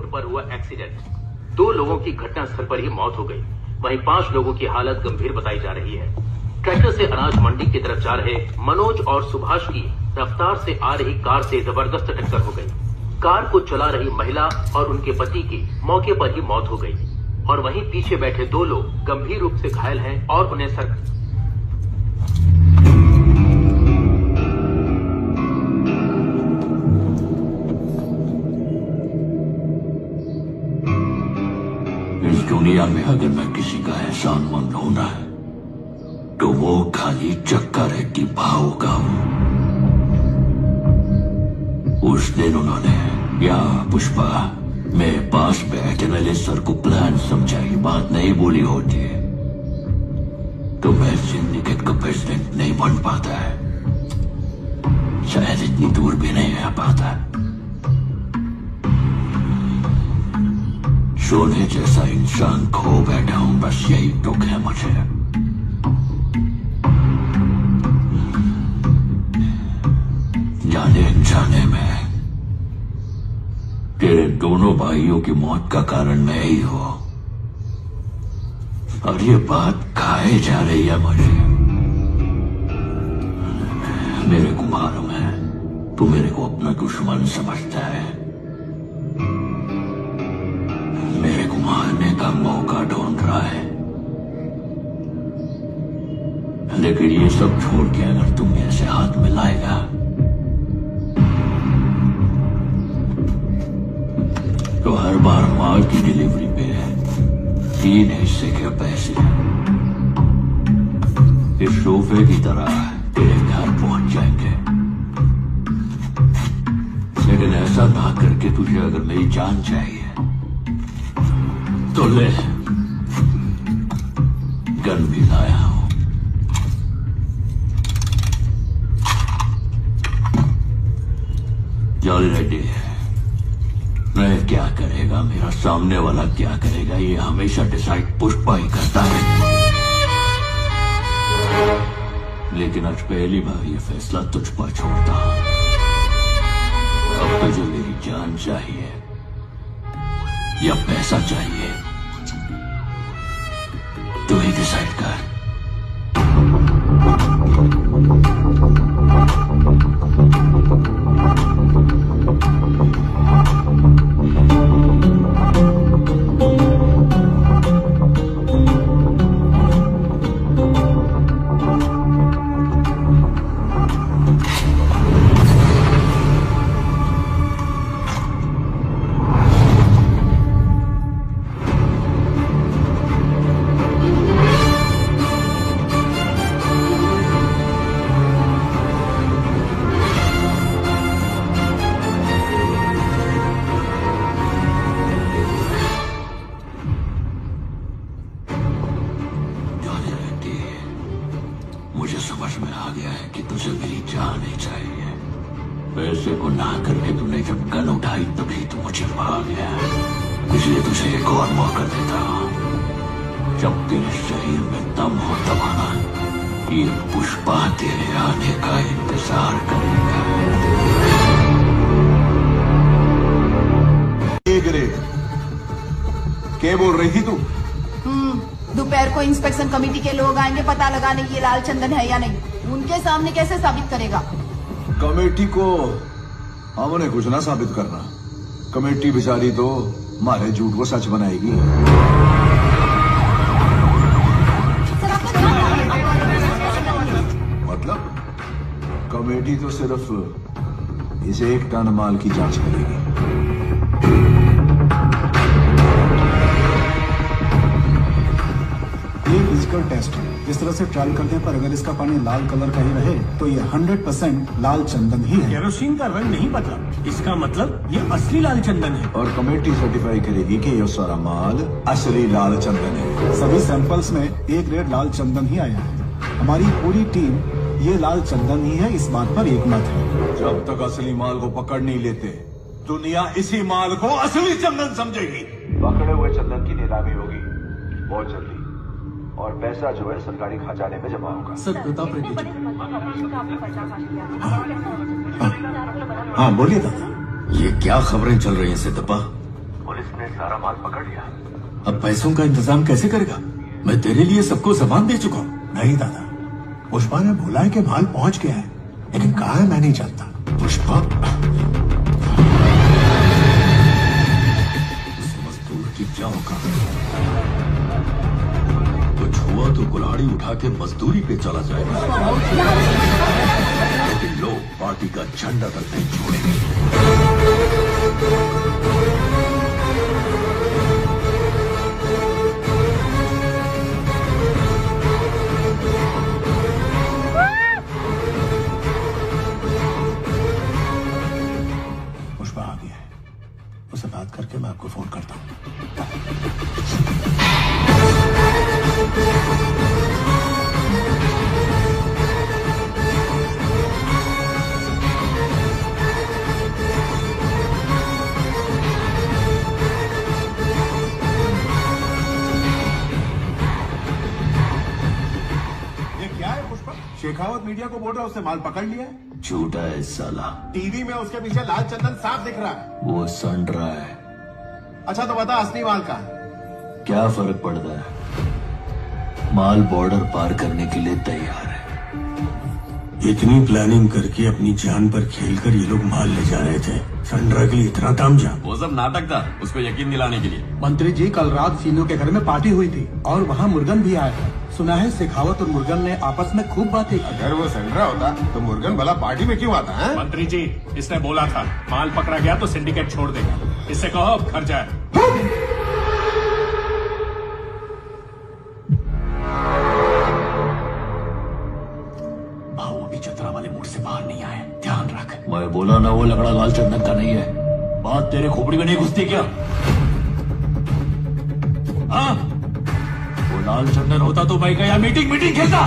Road पर हुआ accident. 2 लोगों की घटनास्थल पर ही मौत हो गई, वहीं 5 लोगों की हालत गंभीर बताई जा रही है। ट्रैक्टर से अनाज मंडी की तरफ जा रहे मनोज और सुभाष की रफ्तार से आ रही कार से जबरदस्त टक्कर हो गई। कार को चला रही महिला और उनके पति की मौके पर ही मौत हो गई और वहीं पीछे बैठे 2 लोग गंभीर रूप से घायल हैं और उन्हें इस दुनिया में अगर मैं किसी का एहसानमंद होना है तो वो खाली चक्का रेड्डी भाव का हूं। उस दिन उन्होंने या पुष्पा मेरे पास बैठने सर को प्लान समझाई, बात नहीं बोली होती तो मैं सिंडिकेट का प्रेसिडेंट नहीं बन पाता है, शायद इतनी दूर भी नहीं आ पाता। सोने जैसा इंसान खो बैठा हूं, बस यही दुख है मुझे। जाने अनजाने में तेरे दोनों भाइयों की मौत का कारण मैं ही हूं और ये बात खाए जा रही है मुझे। मेरे को मालूम है तू मेरे को अपना दुश्मन समझता है, मेरे को मारने का मौका ढूंढ रहा है, लेकिन ये सब छोड़ के अगर तुम मेरे से हाथ मिलाएगा तो हर बार माल की डिलीवरी पे 3 हिस्से के पैसे इस सोफे की तरह तेरे घर पहुंच जाएंगे। लेकिन ऐसा ना करके तुझे अगर मेरी जान चाहिए तो ले, गन भी लाया हूं। जॉली रेड्डी मैं क्या करेगा, मेरा सामने वाला क्या करेगा, ये हमेशा डिसाइड पुष्पा ही करता है। लेकिन आज पहली बार ये फैसला तुझ पर छोड़ता हूं। अब तुझे मेरी जान चाहिए या पैसा चाहिए, तू ही डिसाइड कर। मुझे समझ में आ गया है कि तुझे मेरी जान ही चाहिए। पैसे को ना करके तूने जब गन उठाई तभी तू मुझे भाग गया, इसलिए तुझे एक और मौका देता हूं। जब तेरे शरीर में दम हो तब आना, ये पुष्पा तेरे आने का इंतजार करेगा। क्या बोल रही थी तू? दोपहर को इंस्पेक्शन कमेटी के लोग आएंगे पता लगाने की ये लाल चंदन है या नहीं। उनके सामने कैसे साबित करेगा? कमेटी को हमने कुछ ना साबित करना, कमेटी बेचारी तो हमारे झूठ को सच बनाएगी। मतलब कमेटी तो सिर्फ इस 1 टन माल की जांच करेगी। ये फिजिकल टेस्ट है। इस तरह से ट्रायल करने पर अगर इसका पानी लाल कलर का ही रहे तो ये 100% लाल चंदन ही है। केरोसिन का रंग नहीं बदला, इसका मतलब ये असली लाल चंदन है। और कमेटी सर्टिफाई करेगी कि ये सारा माल असली लाल चंदन है। सभी सैंपल्स में A ग्रेड लाल चंदन ही आया है। हमारी पूरी टीम ये लाल चंदन ही है, इस बात पर एकमत है। जब तक असली माल को पकड़ नहीं लेते दुनिया इसी माल को असली चंदन समझेगी। पकड़े हुए चंदन की नीलामी होगी बहुत जल्दी और पैसा जो है सरकारी खजाने में जमा होगा। सर प्रताप रेड्डी जी। हाँ बोलिए दादा। ये क्या खबरें चल रही हैं सिद्धप्पा? पुलिस ने सारा माल पकड़ लिया। अब पैसों का इंतजाम कैसे करेगा? मैं तेरे लिए सबको सामान दे चुका हूँ। नहीं दादा, पुष्पा ने बोला है कि माल पहुंच गया है, लेकिन कहाँ है मैं नहीं जानता। पुष्पा, उस मजदूर की क्या औकात है? कुछ हुआ तो कुल्हाड़ी उठा के मजदूरी पे चला जाएगा, लेकिन लोग पार्टी का झंडा तक नहीं छोड़ेंगे। पुष्पा आ गया है, उससे बात करके मैं आपको फोन करता हूँ। ये क्या है पुष्पा? शेखावत मीडिया को बोल रहा है उसने माल पकड़ लिया है। झूठा है साला, टीवी में उसके पीछे लाल चंदन साफ दिख रहा है। वो सन रहा है। अच्छा तो बता, असली माल कहाँ है? क्या फर्क पड़ता है? माल बॉर्डर पार करने के लिए तैयार है। इतनी प्लानिंग करके अपनी जान पर खेलकर ये लोग माल ले जा रहे थे। संड्रा के लिए इतना तामझाम। वो सब नाटक था, उसको यकीन दिलाने के लिए। मंत्री जी, कल रात सीनू के घर में पार्टी हुई थी और वहाँ मुर्गन भी आया था। सुना है शेखावत और मुर्गन ने आपस में खूब बातें की। अगर वो संड्रा होता तो मुर्गन भला पार्टी में क्यों आता है? मंत्री जी, इसने बोला था माल पकड़ा गया तो सिंडिकेट छोड़ देगा। इससे कहो अब घर जाए। भाव अभी चतरा वाले मूड से बाहर नहीं आए, ध्यान रख। मैं बोला ना, वो लकड़ा लाल चंदन का नहीं है। बात तेरे खोपड़ी में नहीं घुसती क्या? हाँ, वो लाल चंदन होता तो मैं क्या मीटिंग खेलता?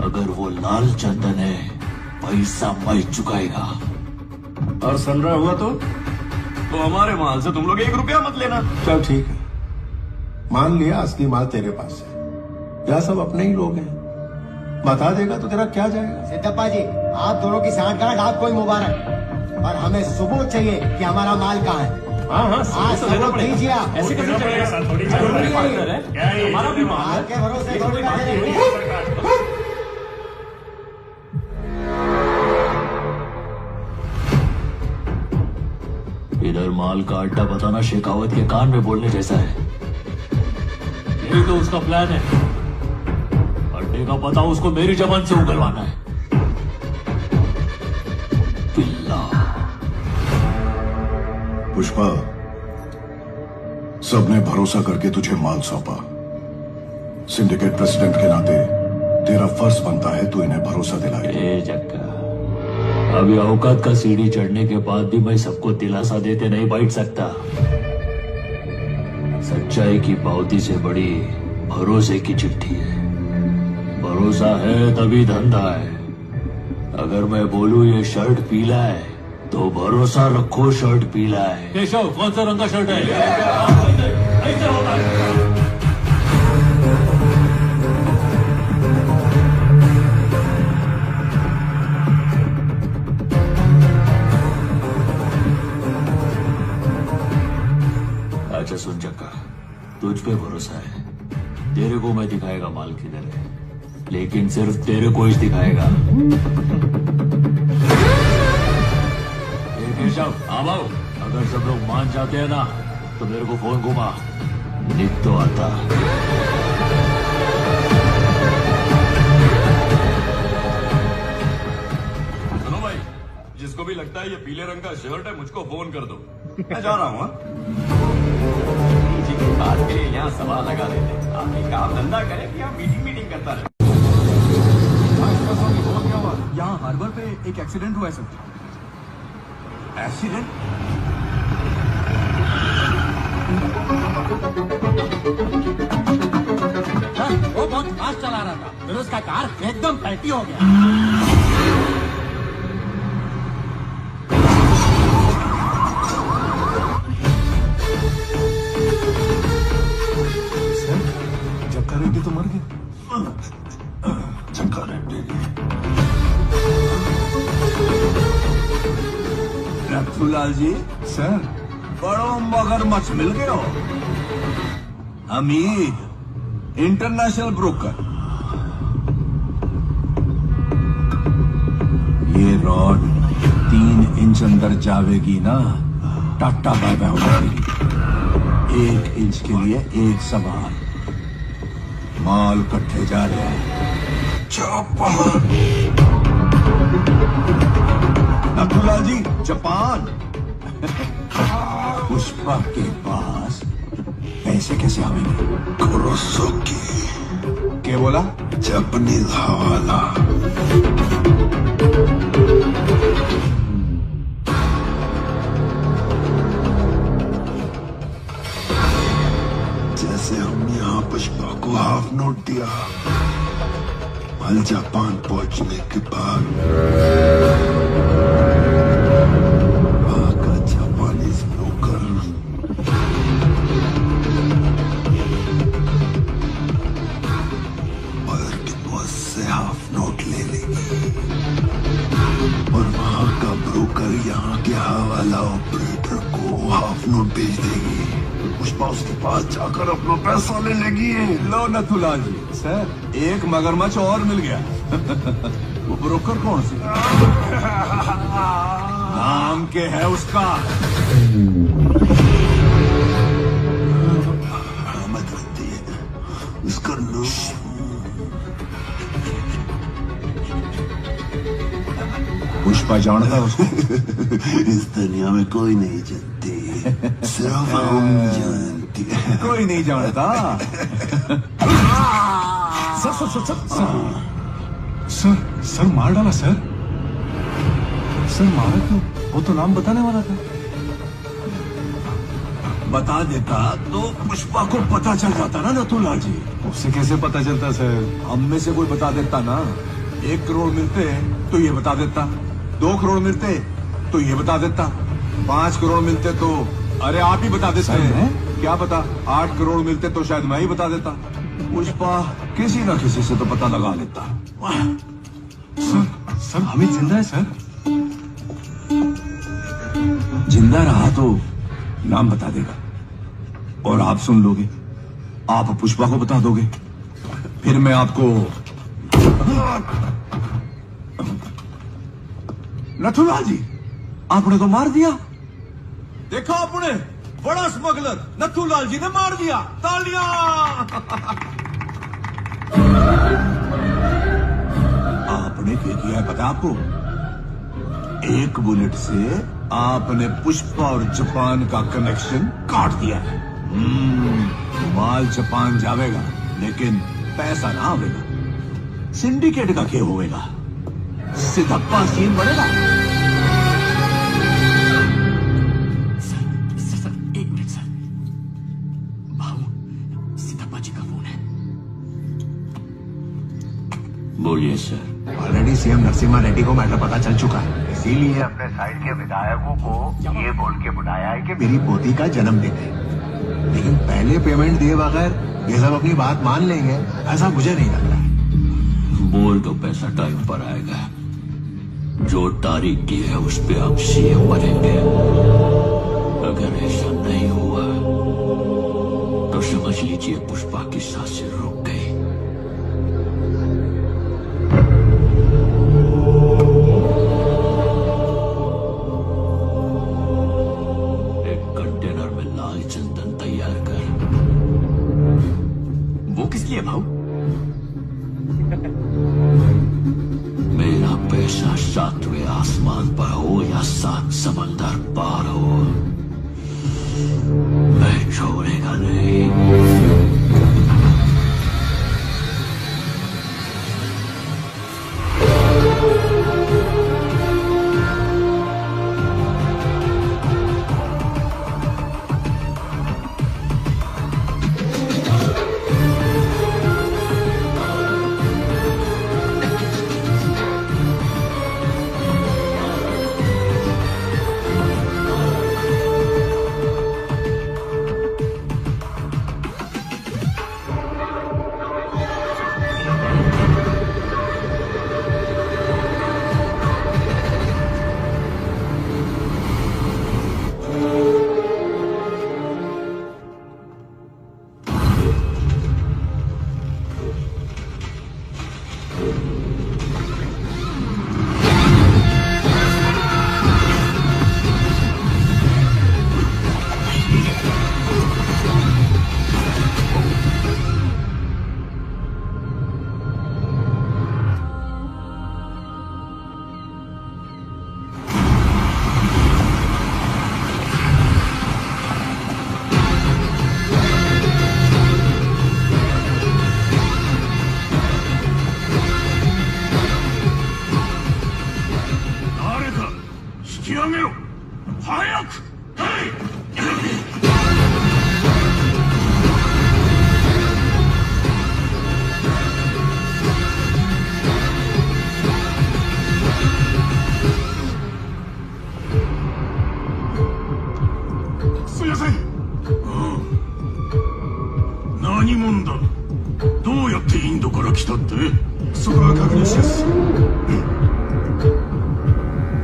अगर वो लाल चंदन है, पैसा मैं चुकाएगा। और सनरा हुआ तो हमारे माल से तुम लोग 1 रुपया मत लेना। चल ठीक है, मान लिया असली माल तेरे पास है। यह सब अपने ही लोग हैं, बता देगा तो तेरा क्या जाएगा? सिद्धप्पा जी, आप दोनों की सांठगांठ आपको ही मुबारक, और हमें सबूत चाहिए कि हमारा माल कहाँ है। हाँ, सबूत दीजिए आप। ऐसे कैसे चलेगा? थोड़ी हमारा भी माल माल के भरोसे थोड़ी बैठे रहेंगे। इधर माल का अड्डा बताना शेखावत के कान में बोलने जैसा है। यही तो उसका प्लान है। अड्डे का पता उसको मेरी जबान से उगलवाना है। पिल्ला। पुष्पा, सबने भरोसा करके तुझे माल सौंपा। सिंडिकेट प्रेसिडेंट के नाते तेरा फर्ज बनता है तू इन्हें भरोसा दिलाए। ए जक्का, अभी औकात का सीढ़ी चढ़ने के बाद भी मैं सबको दिलासा देते नहीं बैठ सकता। सच्चाई की पावती से बड़ी भरोसे की चिट्ठी है। भरोसा है तभी धंधा है। अगर मैं बोलूं ये शर्ट पीला है तो भरोसा रखो शर्ट पीला है। केशव, कौन सा रंग का शर्ट है? ऐसे होता है। अच्छा सुन जक्का, तुझ पे भरोसा है। तेरे को मैं दिखाएगा माल किधर है, लेकिन सिर्फ तेरे को ही दिखाएगा। केशव, आओ। अगर सब लोग मान जाते हैं ना तो मेरे को फोन घुमा, निक तो आता। सुनो भाई, जिसको भी लगता है ये पीले रंग का शर्ट है, मुझको फोन कर दो। मैं जा रहा हूँ। बात के लिए यहाँ सवाल लगा देते। आप एक काम धंधा करें कि आप मीटिंग करता रहे। यहाँ हार्बर पे एक एक्सीडेंट हुआ है सर। एक्सीडेंट? सर, वो बहुत फास्ट चला रहा था, फिर उसका कार एकदम पलटी हो गया। जक्का रेड्डी तो मर गया। जक्का रेड्डी नथुलाल जी सर बड़ो मगरमच्छ मिल गए हो। Hamid international broker. ये रॉड 3 इंच अंदर जावेगी ना, टाटा बाय बाय हो जाएगी। 1 इंच के लिए 1 सवाल। माल कट्ठे जा रहे हैं। जापान। नथुलाल जी जापान। पुष्पा के पास पैसे कैसे आवेंगे? कुरोसाकी। क्या बोला? जापानीज हवाला। जैसे हमने यहाँ पुष्पा को हाफ नोट दिया, माल जापान पहुंचने के बाद वहां का जापानीज ब्रोकर से हाफ नोट ले लेगी और वहां का ब्रोकर यहाँ के हवाला ऑपरेटर को हाफ नोट भेज देगी। पुष्पा उसके पास जाकर अपना पैसा ले लेगी। लो नथुलाल जी सर, एक मगरमच्छ और मिल गया। वो ब्रोकर कौन सी? नाम के है उसका? आमद रहती है उसका नाम। पुष्पा जानता है उसको? इस दुनिया में कोई नहीं जानती, सिर्फ हम जानती है। कोई नहीं जानता। सर मार डाला सर। सर मारा क्यों? वो तो नाम बताने वाला था। बता देता तो पुष्पा को पता चल जाता ना नथुलाल जी। उससे कैसे पता चलता सर? हम में से कोई बता देता ना। 1 करोड़ मिलते तो ये बता देता, 2 करोड़ मिलते तो ये बता देता, 5 करोड़ मिलते तो अरे आप ही बता देते हैं। क्या पता 8 करोड़ मिलते तो शायद मैं ही बता देता। पुष्पा किसी न किसी से तो पता लगा लेता। सर हमीद जिंदा है सर? जिंदा रहा तो नाम बता देगा और आप सुन लोगे। आप पुष्पा को बता दोगे, फिर मैं आपको। नथुलाल जी आपने तो मार दिया। देखा आपने, बड़ा स्मगलर नथुलाल जी ने मार दिया। तालियां। आपने क्या किया है पता आपको? 1 बुलेट से आपने पुष्पा और जापान का कनेक्शन काट दिया है। माल जापान जावेगा लेकिन पैसा ना आवेगा। सिंडिकेट का क्या होएगा? सिद्धप्पा सीन बनेगा। Sir 1 minute sir. भाऊ सिद्धप्पा जी का फोन है। बोलिए sir. Already CM Narasimha Reddy को मैटर पता चल चुका है, इसीलिए अपने साइड के विधायकों को ये बोल के बुलाया है कि मेरी पोती का जन्मदिन है, लेकिन पहले पेमेंट दिए बगैर ये सब अपनी बात मान लेंगे ऐसा मुझे नहीं लगता। बोल दो पैसा टाइम पर आएगा। जो तारीख की है उस पे आप सीएम बनेंगे। अगर ऐसा नहीं हुआ तो समझ लीजिए पुष्पा की सांसें रुक गई। एक कंटेनर में लाल चंदन तैयार कर। वो किस लिए भाऊ? मेरा पैसा 7वें आसमान पर हो या 7 समंदर पार हो, मैं छोड़ेगा नहीं।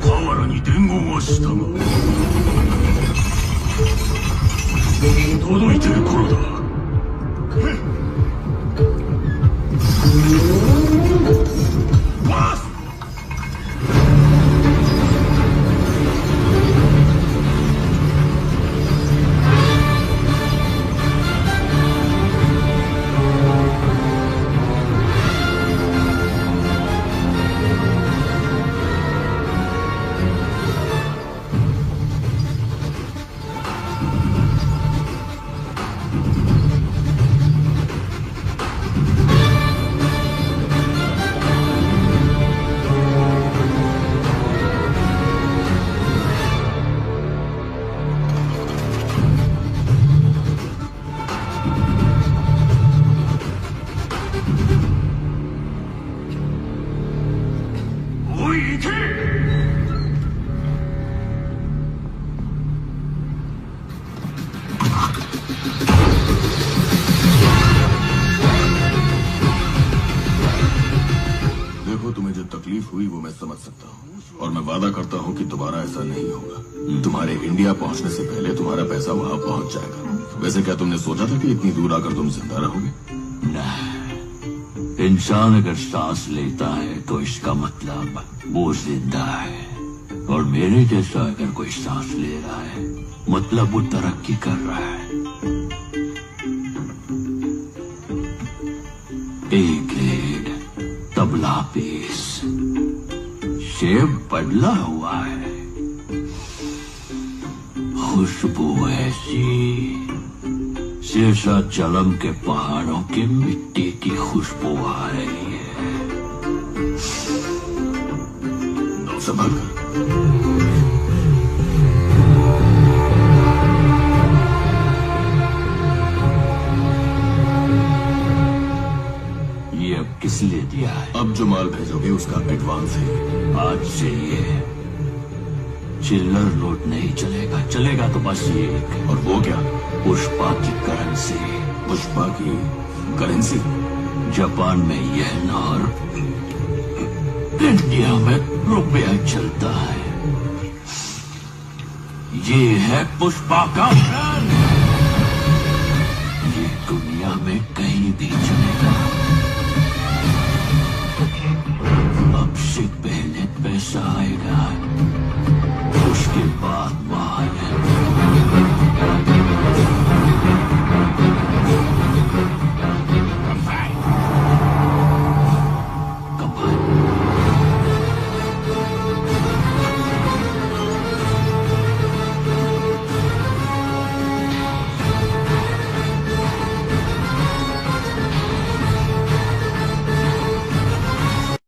河原に伝言はしたが届いてる頃だ。バスहुई वो मैं समझ सकता हूँ और मैं वादा करता हूँ कि दोबारा ऐसा नहीं होगा। तुम्हारे इंडिया पहुँचने से पहले तुम्हारा पैसा वहाँ पहुँच जाएगा। वैसे क्या तुमने सोचा था कि इतनी दूर आकर तुम जिंदा रहोगे? नहीं, इंसान अगर सांस लेता है तो इसका मतलब वो जिंदा है, और मेरे जैसा अगर कोई सांस ले रहा है मतलब वो तरक्की कर रहा है। A grade tabla piece shape बदला हुआ है, खुशबू ऐसी शेषाचलम के पहाड़ों की मिट्टी की खुशबू आ रही है। संभाल कर। ये अब किस लिए दिया है? अब जो माल भेजोगे उसका एडवांस है। आज से ये चिल्लर नोट नहीं चलेगा, चलेगा तो बस ये। और वो क्या? पुष्पा की करेंसी। पुष्पा की करेंसी? जापान में यह नार, इंडिया में रुपया चलता है। ये है पुष्पा का